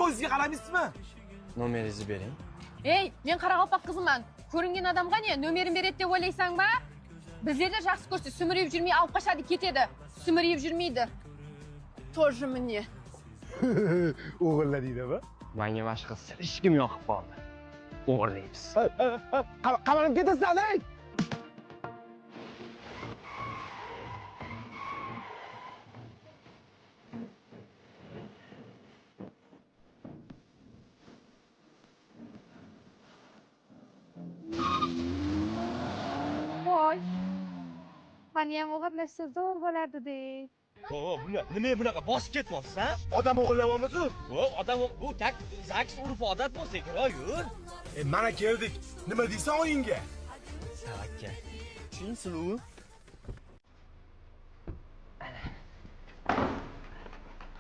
ko'zga qaramaysizmi? Nomeringizni bering. Ey, men Qoraqalpoq qiziman. Ko'ringan odamga ne nomerim beradi deb o'ylaysanmi? Bizlarda yaxshi ko'rsa sumirib yurmay olib qochadi, ketadi. Sumirib yurmaydi. Тоже мне. O'g'illar deydimi? Menga boshqa hech kim yoqib qoldi. O'g'irlaymiz. Qamalib ketasan, ey! Voy. Meni ham o'g'irlashsa zo'r bo'lardi-de. Nima bunaqa bosib ketyapsiz, ha? Odam o'g'irlayapmiz-ku. Odam bu tak zaks urf odat bo'lsa kerak, yur. Mana keldik. Nima deysan oyingga? Savakka. Tushunsiz-ku?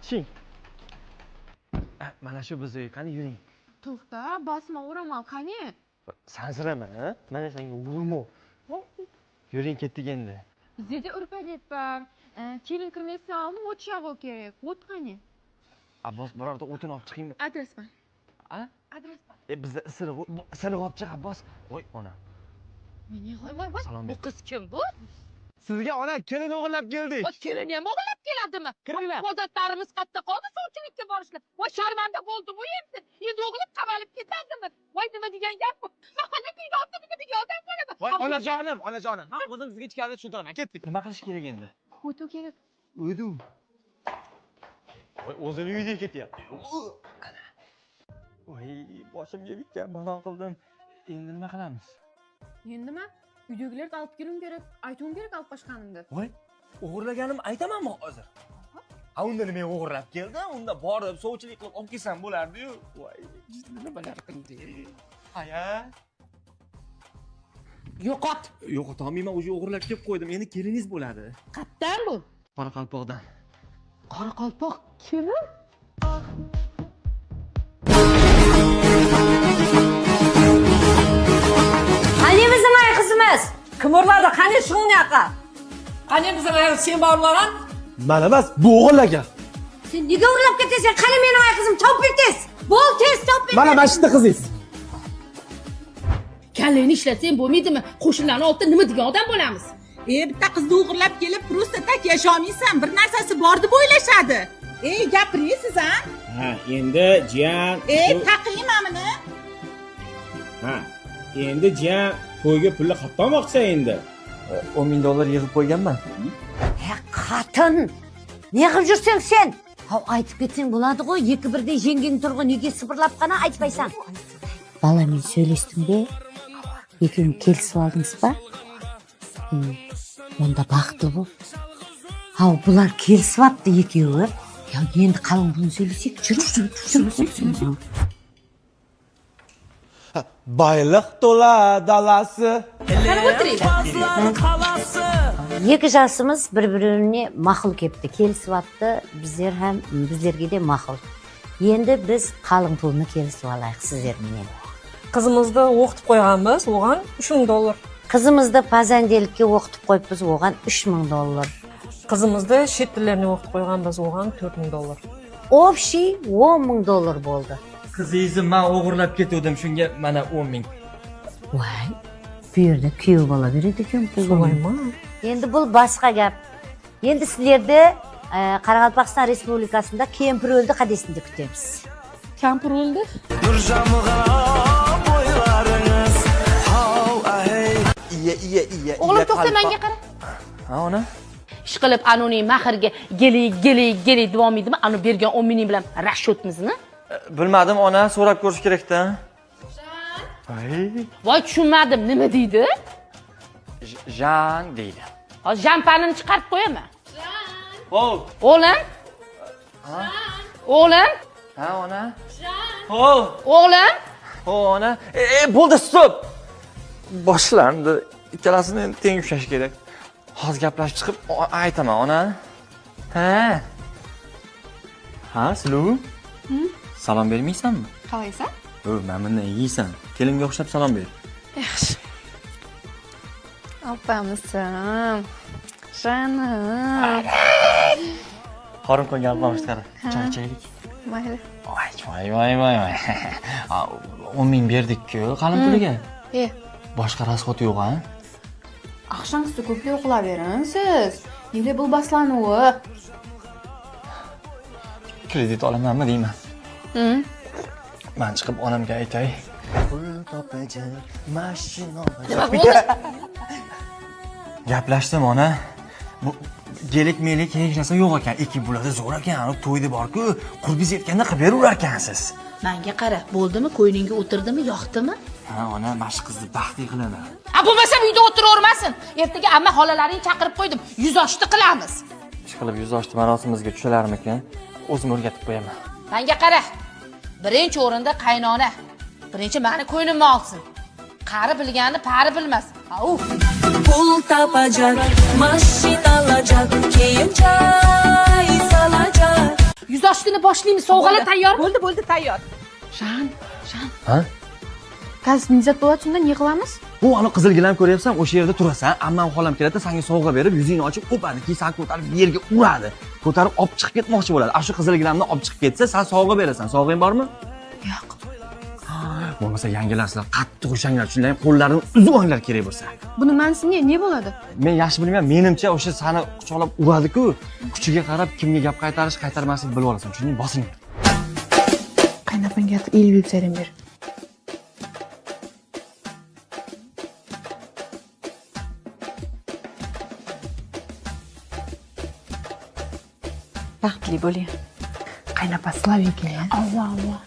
Ching. Mana shu bizga qani yuring. To'xta, bosma uraman, qani? Sansirama, ha? Mana senga urmo. Yuring ketdik endi. Bizda urpalyapman. Kelin kirmaysa olib o'tishog'i kerak. O't qani? Abbos birorta o'tin olib chiqingmi? Adres bor. A? Adres bor. Bizda isiriq olib chiq Abbos. Voy ona. Meni voy. Salom Bu ber. qiz kim bu? Sizga ona kelin o'g'irlab keldik. O kelin ham o'g'irlab keladimi? Kiringlar. Odatlarimiz qatta qoldi, sovchilikka borishlar. Voy sharmanda bo'ldi bu endi. Endi o'g'lib qamalib ketadimi? Voy nima degan gap bu? Mahalla kuyda nima degan odam bo'ladi? Voy onajonim. Ha, o'zim sizga ichkarida tushuntiraman. Ketdik. Nima qilish kerak endi? O'tu kerak. O'du. Voy o'zini uyiga ketyapti. Voy boshimga bitgan balon qildim. Endi nima qilamiz? Endimi? Uydagilarga olib kelim kerak, aytuvim kerak olib qochganimni. Voy, o'g'irlaganim aytamanmi hozir? Ha, unda nima o'g'irlab keldi? Unda borib sovchilik qilib olib kelsam bo'lardi-yu. Voy, nimalar qildi? Aya. Yo'qot. Yo'qotolmayman, o'sha o'g'irlab kelib qo'ydim. Endi keliningiz bo'ladi. Qayerdan bu? Qoraqalpoqdan. Qoraqalpoq kelin? Qani bizim ay qizimiz? Kim o'rladi? Qani shungaqa? Qani bizim ay sen borlagan? Mana emas, bu o'g'irlagan. Sen nega urlab ketasan? Qani mening ay qizim topib tez. Bo'l tez topib. Mana mashina qizingiz. Kallangni ishlatsang bo'lmaydimi? Qo'shnilarning oldida nima degan odam bo'lamiz? Bitta qizni o'g'irlab kelib, просто tak yasholmaysan, bir narsasi bor deb o'ylashadi. Gapirasiz, ha? Ha, endi jiyan. Taqiymanmi? Ha, endi jiyan to'yga pulni qatmoqchi endi. $10,000 yig'ib qo'yganman. Qatın. Ne qilib jursang sen? Ha, aytib ketsang bo'ladi-ku, ikki birday yenging turg'un, nega sibirlab qana aytmaysan? Bala men söylesdim-de. Ikkoving kelishib oldingizmi? Onda baxtli bo'l. Ha, bular kelishibdi ikkovi. Ya endi qalin buni söylesek, yur. Bayliq to'la dalasi. Qarab o'tiringlar. Ikki jasimiz bir-birini ma'qul kepti, kelishibdi. Bizlar ham bizlarga de ma'qul. Endi biz qalin pulni kelishib olaylik sizlar bilan. Qizimizni o'qitib qo'yganmiz, o'g'an $3,000. Qizimizni pazandelikka o'qitib qo'yibmiz, o'g'an $3,000. Qizimizni chet tillarini o'qitib qo'yganmiz, o'g'an $4,000. Общий $10,000 bo'ldi. Qizingizni men o'g'irlab ketdim, shunga mana 10,000. Voy, bu yerda kuyov bola beradi ekan pulni. So'layman. Endi bu boshqa gap. Endi sizlarda Qoraqalpog'iston Respublikasida kempir o'ldi qadesini kutamiz. Kampir o'ldi. Iya. O'g'lim to'xta menga qara. Ha, ona. Ishqilib anoning mahrga geli davom edimi? Anu bergan 10,000 bilan rashotimizni? Bilmadim, ona, so'rab ko'rish kerak-da. Voy, Voy tushunmadim, nima deydi? Jan deydi. Hozir jamparni chiqarib qo'yaman. Hov. O'g'lim? O'g'lim? Ha, ona. Hov. O'g'lim? Ho, ona. Bo'ldi, stop. Boshlandi. Ikkalasini teng ushlash kerak. Hozir gaplashib chiqib aytaman, ona. Ha. Ha, Sulu? Salom bermaysanmi? Qalaysan? Men bundan yeysan. Kelinga o'xshab salom ber. Yaxshi. Opamisan. Janim. Qorin qo'ygan opamiz qara. Choy ichaylik. mayli. Voy. 10 ming berdik-ku qalin puliga. Boshqa rasxot yo'q, ha? Axshomsi ko'plik uxlavering siz. Nega bu baslanuvi? Kredit olamanmi deyman. Men chiqib onamga aytay. Pul topajak, mashina olajak. Gaplashdim ona. Bu gelik-melik hech narsa yo'q ekan. Ekin bo'ladi zo'r ekan. To'yda bor-ku, qurbiz yetganda qilib beraver ekansiz. Menga qara, bo'ldimi? Qo'yningga o'tirdimi, yoqdimi? Ha, ona, mana shu qizni baxtli qilaman. Bo'lmasa uyda o'tiravermasin. Ertaga amma xolalaringni chaqirib qo'ydim. Yuz oshni qilamiz. Ishqilib yuz oshti marosimimizga tushalarmikan? O'zim o'rgatib qo'yaman. Menga qara. Birinchi o'rinda qaynona. Birinchi meni ko'ynimni olsin. Qari bilganni pari bilmas. Pul tapacak, mashina alacak, keyin choy solacak. Yuz oshtini boshlaymiz. Sovg'alar tayyor. Bo'ldi, tayyor. Shan. Ha? Gaz nizat bo'ladi, shunda ne qilamiz? Bu ana qizilgilam ko'ryapsan, o'sha yerda turasan, ammam xolam keladi, senga sovg'a berib, yuzingni ochib o'padi, keyin seni ko'tarib yerga uradi. Ko'tarib olib chiqib ketmoqchi bo'ladi. Shu qizilgilamni olib chiqib ketsa, sen sovg'a berasan. Sovg'ing bormi? Yo'q. Bo'lmasa yangilarsizlar, qattiq ushanglar, shunday qo'llarini uzib olinglar kerak bo'lsa. Buni ma'nosi ne bo'ladi? Men yaxshi bilmayman, menimcha o'sha seni quchoqlab uradi-ku, kuchiga qarab kimga gap qaytarish, qaytarmaslikni bilib olasan. Tushundingmi? Bosing. Qaynopangga elib bersang ber. Baxtli bo'ling. Qaynapa Slavika. Alloh.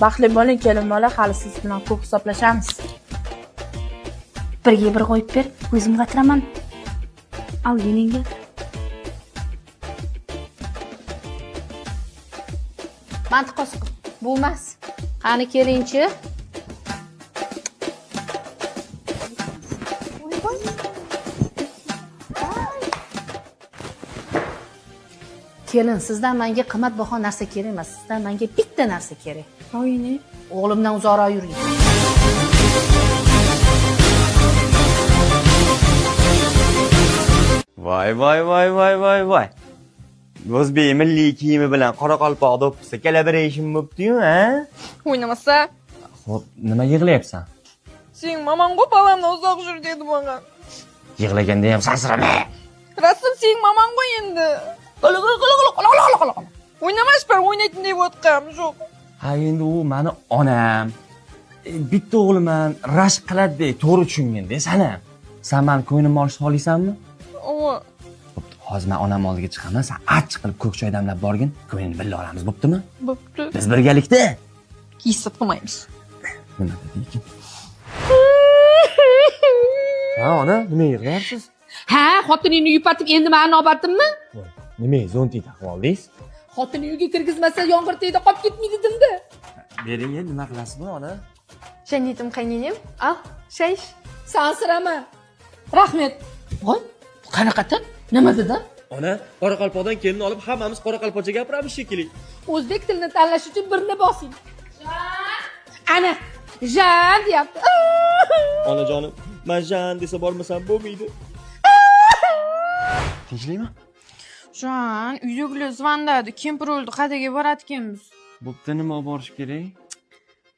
Baxtli bo'ling kelin bola, hali siz bilan ko'p hisoblashamiz. Birga bir qo'yib ber, o'zim qatiraman. Al yeningga. Mantiqos bo'lmas. Qani kelingchi. Kelin, sizdan menga qimmatbaho narsa kerak emas. Sizdan menga bitta narsa kerak. Oyini. O'g'limdan uzoqroq yuring. Voy. O'zbek milliy kiyimi bilan qoraqalpoq do'ppisi collaboration bo'pti-yu, ha? O'ynamasa, Xo'p, nima yig'layapsan? sen mamangga balamdan uzoq yur dedi menga. Yig'laganda ham sansirama. Rasm sen mamangga endi. O'ynamas bir o'ynaytin deb o'tqam, yo'q. Ha, endi u meni onam. Bitta o'g'liman, rashk qiladi deb to'g'ri tushunganda sana. Sen meni ko'nglimni olishni xohlaysanmi? Hozir men onam oldiga chiqaman, sen achchiq qilib ko'k choy damlab borgin, ko'ngilni birga olamiz, bo'ptimi? Bo'pti. Biz birgalikda. Hissat qilmaymiz. Nima dedi? Ha, ona, nima yig'layapsiz? Ha, xotiningni yupatib endi meni navbatimmi? Nima zonti taqib oldingiz? Xotinni uyga kirgizmasa yomg'ir tegdi qolib ketmaydi dimda. Bering, nima qilasizmi, ona? Shanitim qayninim. Al, shaysh. Sansirama. Rahmat. Voy, qanaqadir? Nima dedi? Ona, qoraqalpoqdan kelin olib, hammamiz qoraqalpoqcha gapiramiz shekilli. O'zbek tilini tanlash uchun birni bosing. Ana, Jan deyapti. Onajonim, men Jan desa bormasam bo'lmaydi. Tinchlikmi? Jan, uydagilar zvandadi. Kempir o'ldi, qayerga boradiganmiz? Bo'pti, nima olib borish kerak?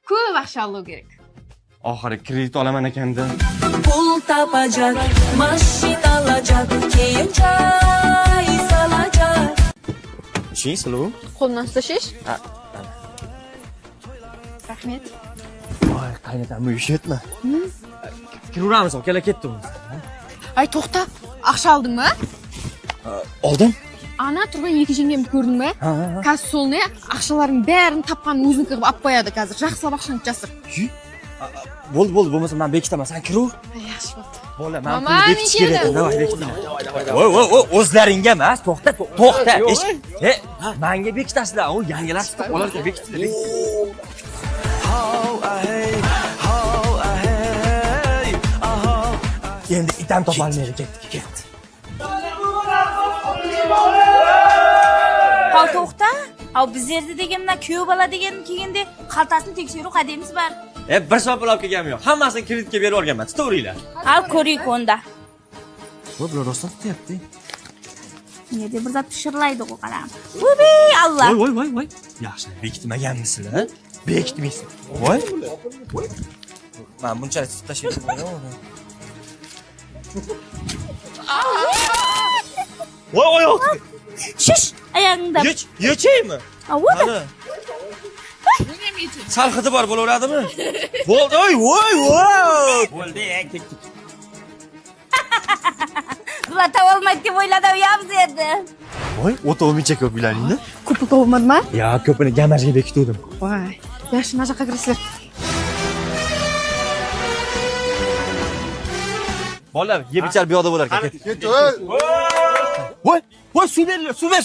Ko'p vaqt alloh kerak. Oxiri kredit olaman ekanda. Pul tapacak, mashina alacak, keyin choy solacak. Chi, Sulu? Qo'ldan ustashish? Rahmat. Voy, qaynatam uyushitmi? Kiraveramiz, kela ketdi u. Ay, to'xta. Axshi oldingmi? Oldim. Ana turgan екі jengemni ko'rdingmi? Kassolni axshalaring barini tapqanni o'ziniki qilib olib qo'yadi hozir. Yaxshilab axshani jasir. Bo'ldi, bo'lmasa men bekitaman, sen kiraver. Yaxshi bo'ldi. Bo'la, men pul bekitish kerak. Davay, bekiting. Voy, o'zlaringga emas, to'xta. Menga bekitasizlar, u yangilar chiqib olarga bekitinglar. Endi itam topolmaydi, ketdi. Qol to'xta. Biz yerda degandan kuyov bola degan kelganda xaltasini tekshiruv qadamiz bor. Bir soat pul olib kelganim yo'q. Hammasini kreditga berib olganman. Tutaveringlar. Al ko'ring unda. Voy, bular rostdan tutyapti. Ne deb bir zot pishirlaydi u qaram. Voy Allah. Voy. Yaxshi, bekitmaganmisizlar? Bekitmaysiz. Voy. Men bunchalik tutib tashlayapman. Voy, oyoq. Shish, oyog'ingda. Yechaymi? Avoda. Mana. Sal hidi bor bo'laveradimi? Bo'ldi, voy. Bo'ldi, ketdik. Bular tavalmaydi deb o'yladim yabz edi. Voy, o'ta olmaycha ko'pinglaringni? Ko'pni topmadimi? Ya, ko'pini gamarga bekitdim. Voy. Yaxshi nachaqa kirasizlar. Bolalar, yeb ichar bu yoqda bo'lar ekan. Ketdi. Voy, suv beringlar, suv ber.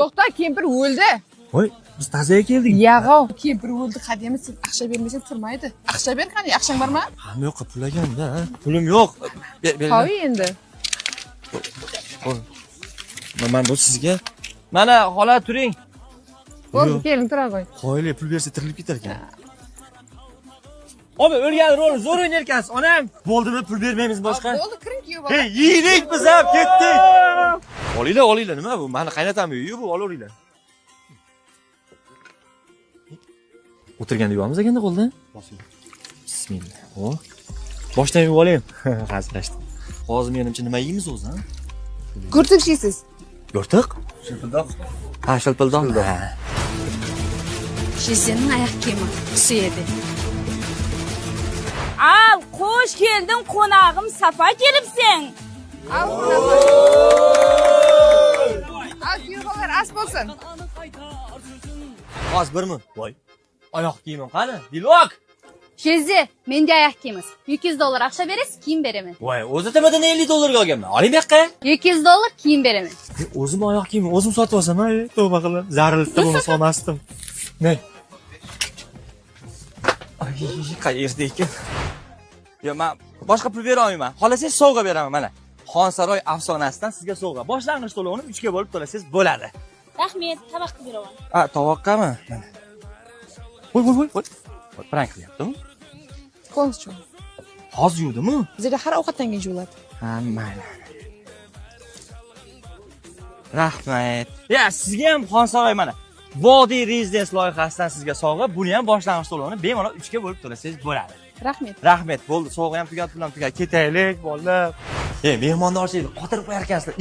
To'xta, kempir o'ldi. Voy, biz tazaga keldik. Yag'ov, kempir o'ldi. Qadimi sen aqsha bermasang turmaydi. Aqsha ber qani, aqshang bormi? Hamma yoqqa pulaganda, pulim yo'q. Qo'y endi. Men bu sizga. Mana, xola turing. Bo'ldi, keling tura qo'y. Qo'yli pul bersa tirilib ketar ekan. Obi, o'lgan rolni zo'r o'ynar ekansiz, onam. Bo'ldimi, pul bermaymiz boshqa. Bo'ldi, kiring kuyib Hey, yeylik biz ham ketdik. Olinglar, nima bu? Meni qaynatam uyi bu, olaveringlar. O'tirganda yuvamiz ekanda qo'ldan. Bismillah. Xo'p. Boshdan yuvib olayim. Hazillashdim. Hozir menimcha nima yeymiz o'zi, ha? Gurtuk yeysiz. Yo'rtiq? Shilpildoq. Ha, shilpildoq. Shizining oyoq kiyimi qisi edi. Al, qo'sh kelding, qonog'im Safa kelibsen. Al kuyovlar as bo'lsin. Oz birmi? Voy. Oyoq kiyimim qani? Dilok. Shizi, menga oyoq kiyimiz. $200 aqsha berasiz, kiyim beraman. Voy, o'zi tamadan $50 olganman. Oling bu yoqqa. $200 kiyim beraman. O'zim oyoq kiyimim, o'zim sotib olsam, ay, tavba qilib. Zararlikda bo'lmasa olmasdim. Ne? Ay, qayerda ekan? Yo, men boshqa pul bera olmayman. Xohlasangiz sovg'a beraman mana. Xonsaroy afsonasidan sizga sovg'a. Boshlang'ich to'lovini 3 ga bo'lib to'lasangiz bo'ladi. Rahmat, tovoq qilib beraman. Ha, tovoqqami? Voy. Prank qilyaptimi? Qo'ng'ich. Hozir yuvdimi? Bizda har ovqatdan keyin yuviladi. Ha, mayli. Rahmat. Ya, sizga ham Xonsaroy mana. Vodiy Residence loyihasidan sizga sovg'a. Buni ham boshlang'ich to'lovini bemalol 3 ga bo'lib to'lasangiz bo'ladi. Rahmat. Rahmat, bo'ldi. Sovg'a ham tugadi, pul ham tugadi. Ketaylik, bolalar. Mehmondorchilik qotirib qo'yarkansizlar.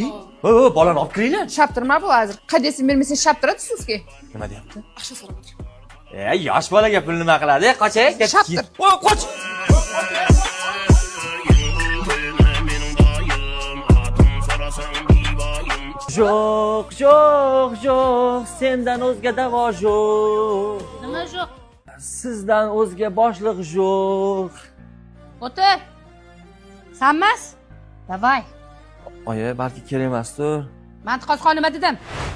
Voy, bolani olib kiringlar. Shaptirma bu hozir. Qadesini bermasang shaptiradi sizga. Nima deyapti? Aqsha so'rab o'tir. Yosh bolaga pul nima qiladi? Qoching, Shaptir. Voy, qoch. Yo'q, sendan o'zga davo yo'q. Nima yo'q? Sizdan o'zga boshliq yo'q. O'tir. Sanmas? Davay. Oyi, balki kerak emasdir. Mantiqozxon nima dedim?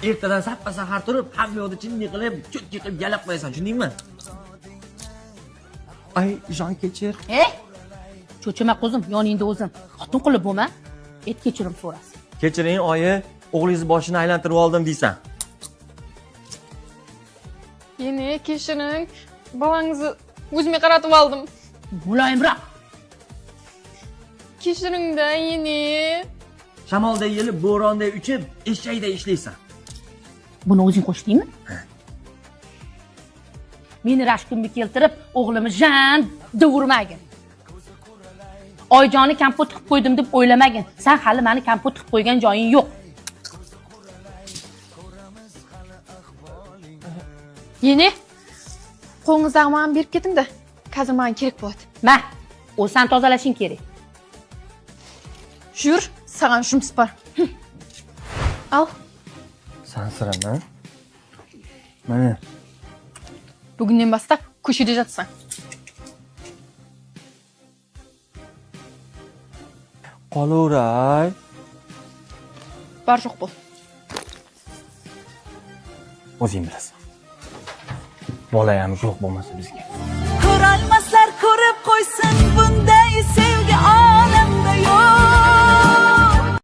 Ertadan sappa sahar turib, hamma yoqda chinni qilib, cho'tki qilib yalab qo'yasan, tushundingmi? Ay, jon kechir. Cho'chima qo'zim, yoningda o'zim. Xotin qilib bo'lma. Et kechirim so'rasin. Kechiring, oyi, o'g'lingiz boshini aylantirib oldim deysan. Yeni kechiring. Bolangizni o'zimga qaratib oldim. Muloyimroq. Kechiringda yeni. Shamolda yelib, bo'ronda uchib, eshakda ishlaysan. Buni o'zing qo'shdingmi? Meni rashkimni keltirib, o'g'limni jan urmagin. Oyjonni kompot qilib qo'ydim deb o'ylamagin. Sen hali meni kompot qilib qo'ygan joying yo'q. Yeni. Qo'ng'izdan men berib keting-da. Hozir menga kerak bo'ladi. Ma, o'zsan tozalashing kerak. Yur, sаған shumis bor. Al. Sansirama. Mana. Bugundan boshlab ko'chada yotsan. Qolaveray. Bor yo'q bo'l. O'zing bilasan. Bola ham yo'q bo'lmasa bizga. Ko'rolmaslar ko'rib qo'ysin bunday sevgi